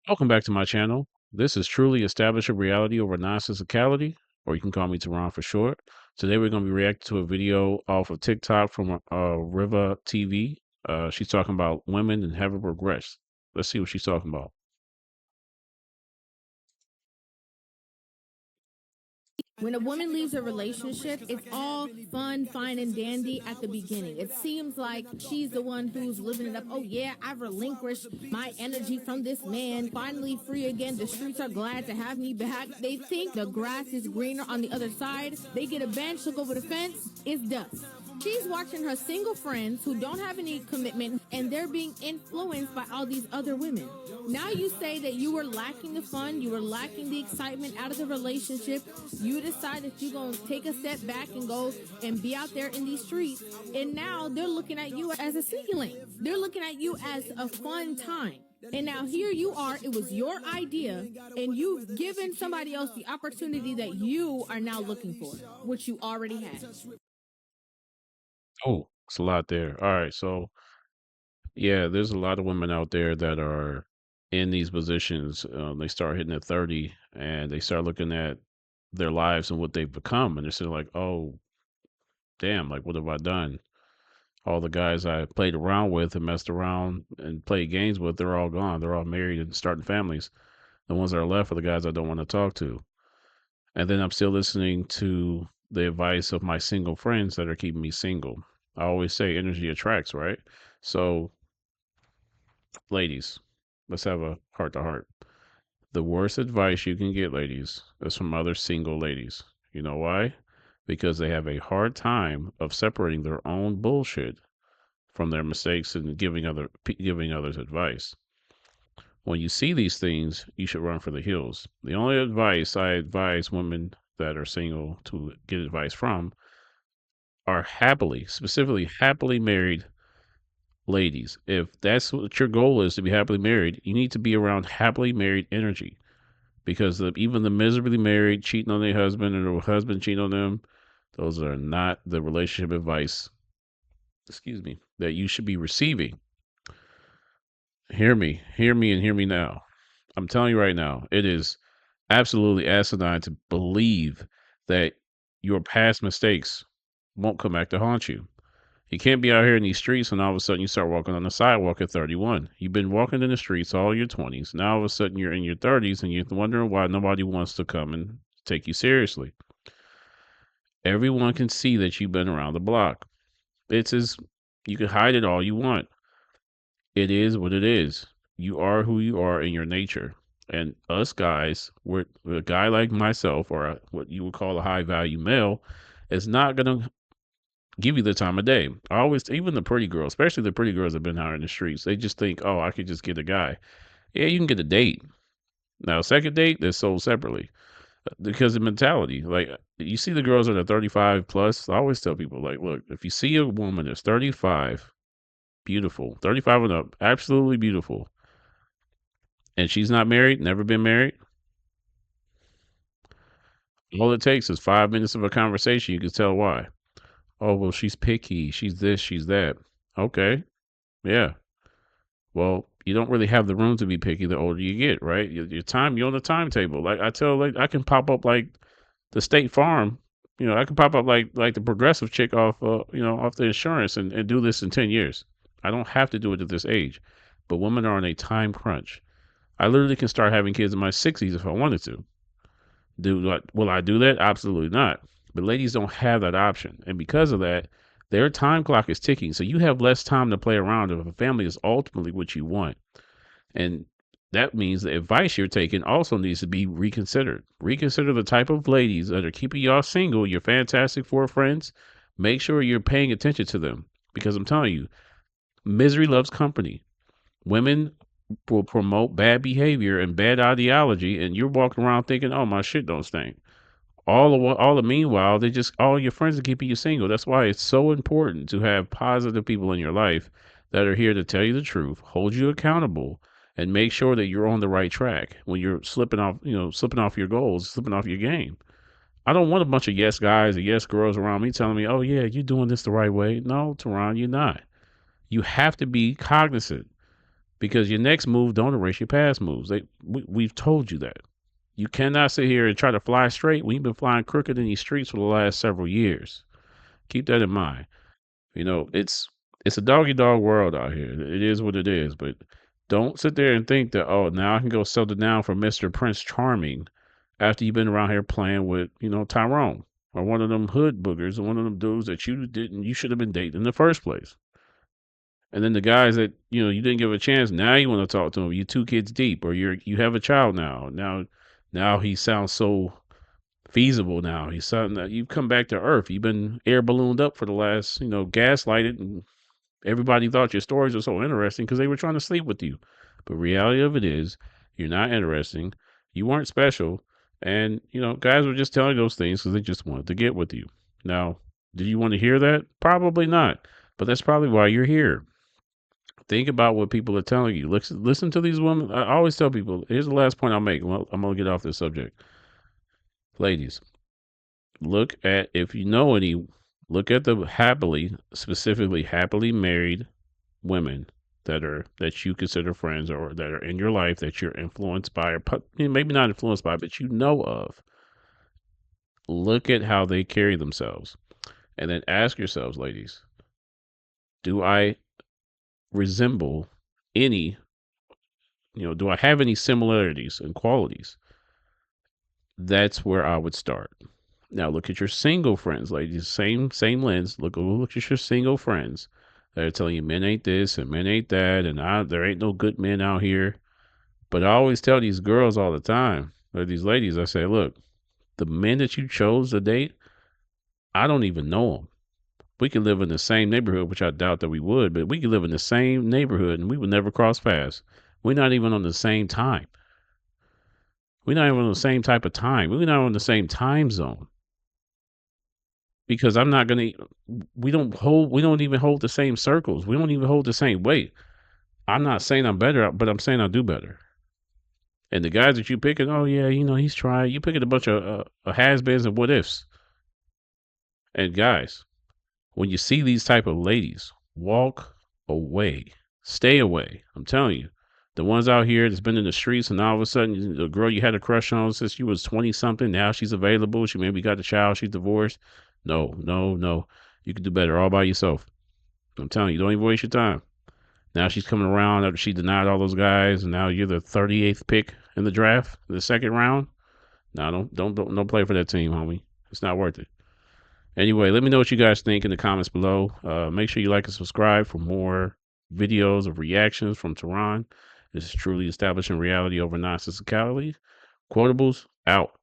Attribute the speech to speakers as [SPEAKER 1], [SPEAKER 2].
[SPEAKER 1] Welcome back to my channel. This is truly establishing reality over nonsensicality, or you can call me Tehran for short. Today we're going to be reacting to a video off of TikTok from Riva TV. She's talking about women and having regrets. Let's see what she's talking about.
[SPEAKER 2] When a woman leaves a relationship, it's all fun, fine, and dandy at the beginning. It seems like she's the one who's living it up. Oh, yeah, I've relinquished my energy from this man. Finally free again. The streets are glad to have me back. They think the grass is greener on the other side. They get a bench, look over the fence. It's dust. She's watching her single friends who don't have any commitment and they're being influenced by all these other women. Now you say that you were lacking the fun, you were lacking the excitement out of the relationship. You decide that you're going to take a step back and go and be out there in these streets. And now they're looking at you as a ceiling. They're looking at you as a fun time. And now here you are, it was your idea, and you've given somebody else the opportunity that you are now looking for, which you already had.
[SPEAKER 1] Oh, it's a lot there. All right. So, yeah, there's a lot of women out there that are in these positions. They start hitting at 30 and they start looking at their lives and what they've become. And they're sitting like, oh, damn, like, what have I done? All the guys I played around with and messed around and played games with, they're all gone. They're all married and starting families. The ones that are left are the guys I don't want to talk to. And then I'm still listening to the advice of my single friends that are keeping me single. I always say energy attracts, right? So, ladies, let's have a heart to heart. The worst advice you can get, ladies, is from other single ladies. You know why? Because they have a hard time of separating their own bullshit from their mistakes and giving others advice. When you see these things, you should run for the hills. The only advice I advise women that are single to get advice from are specifically happily married ladies. If that's what your goal is to be happily married, you need to be around happily married energy because even the miserably married cheating on their husband and their husband cheating on them, those are not the relationship advice, excuse me, that you should be receiving. Hear me, and hear me now. I'm telling you right now, it is absolutely asinine to believe that your past mistakes won't come back to haunt you. You can't be out here in these streets and all of a sudden you start walking on the sidewalk at 31. You've been walking in the streets all your 20s. Now all of a sudden you're in your 30s and you're wondering why nobody wants to come and take you seriously. Everyone can see that you've been around the block. It's as you can hide it all you want. It is what it is. You are who you are in your nature. And us guys, we're a guy like myself, or what you would call a high value male, is not going to give you the time of day. I always, even the pretty girls, especially the pretty girls that have been out in the streets, they just think, oh, I could just get a guy. Yeah, you can get a date. Now, second date, they're sold separately because of mentality. Like, you see the girls that are 35 plus. I always tell people, like, look, if you see a woman that's 35, beautiful, 35 and up, absolutely beautiful, and she's not married, never been married, all it takes is 5 minutes of a conversation. You can tell why. Oh, well, she's picky. She's this, she's that. Okay. Yeah. Well, you don't really have the room to be picky the older you get, right? You're on the timetable. Like I tell, like I can pop up like the State Farm. I can pop up like the progressive chick off, off the insurance and do this in 10 years. I don't have to do it at this age, but women are on a time crunch. I literally can start having kids in my 60s if I wanted to. Will I do that? Absolutely not. But ladies don't have that option, and because of that, their time clock is ticking. So you have less time to play around if a family is ultimately what you want. And that means the advice you're taking also needs to be reconsidered. Reconsider the type of ladies that are keeping y'all single, your fantastic four friends. Make sure you're paying attention to them because I'm telling you, misery loves company. Women will promote bad behavior and bad ideology, and you're walking around thinking, "Oh, my shit don't stink." All the meanwhile, all your friends are keeping you single. That's why it's so important to have positive people in your life that are here to tell you the truth, hold you accountable, and make sure that you're on the right track when you're slipping off your goals, slipping off your game. I don't want a bunch of yes guys or yes girls around me telling me, "Oh yeah, you're doing this the right way." No, Tehran, you're not. You have to be cognizant. because your next move don't erase your past moves. We've told you that. You cannot sit here and try to fly straight when you've been flying crooked in these streets for the last several years. Keep that in mind. You know, it's a doggy dog world out here. It is what it is. But don't sit there and think that, oh, now I can go settle down for Mr. Prince Charming after you've been around here playing with, Tyrone or one of them hood boogers or one of them dudes that you should have been dating in the first place. And then the guys that, you didn't give a chance, now you want to talk to them. You're two kids deep, or you have a child now. Now he sounds so feasible now. He's something that you've come back to earth. You've been air ballooned up for the last, gaslighted, and everybody thought your stories were so interesting because they were trying to sleep with you. But reality of it is, you're not interesting. You weren't special, and guys were just telling those things because they just wanted to get with you. Now, do you want to hear that? Probably not. But that's probably why you're here. Think about what people are telling you. Listen to these women. I always tell people. Here's the last point I'll make. Well, I'm gonna get off this subject, ladies. Look at if you know any. Look at the specifically happily married women that you consider friends or that are in your life that you're influenced by or maybe not influenced by, but you know of. Look at how they carry themselves, and then ask yourselves, ladies, do I resemble any do I have any similarities and qualities? That's where I would start. Now look at your single friends, ladies. Same lens. Look at your single friends that are telling you men ain't this and men ain't that, and there ain't no good men out here. But I always tell these girls all the time, or these ladies, I say, look, the men that you chose to date, I don't even know them. We could live in the same neighborhood, which I doubt that we would, but we could live in the same neighborhood and we would never cross paths. We're not even on the same time. We're not even on the same type of time. We're not on the same time zone because I'm not going to, we don't even hold the same circles. We don't even hold the same weight. I'm not saying I'm better, but I'm saying I do better. And the guys that you picking, oh yeah, he's trying. You picking a bunch of has-beens and what ifs. And guys, when you see these type of ladies, walk away, stay away. I'm telling you, the ones out here that's been in the streets and all of a sudden the girl you had a crush on since you was 20 something, now she's available. She maybe got a child, she's divorced. No, no, no. You can do better all by yourself. I'm telling you, don't even waste your time. Now she's coming around after she denied all those guys, and now you're the 38th pick in the draft, in the second round. No, don't play for that team, homie. It's not worth it. Anyway, let me know what you guys think in the comments below. Make sure you like and subscribe for more videos of reactions from Tehran. This is truly establishing reality over nonsensicality. Quotables out.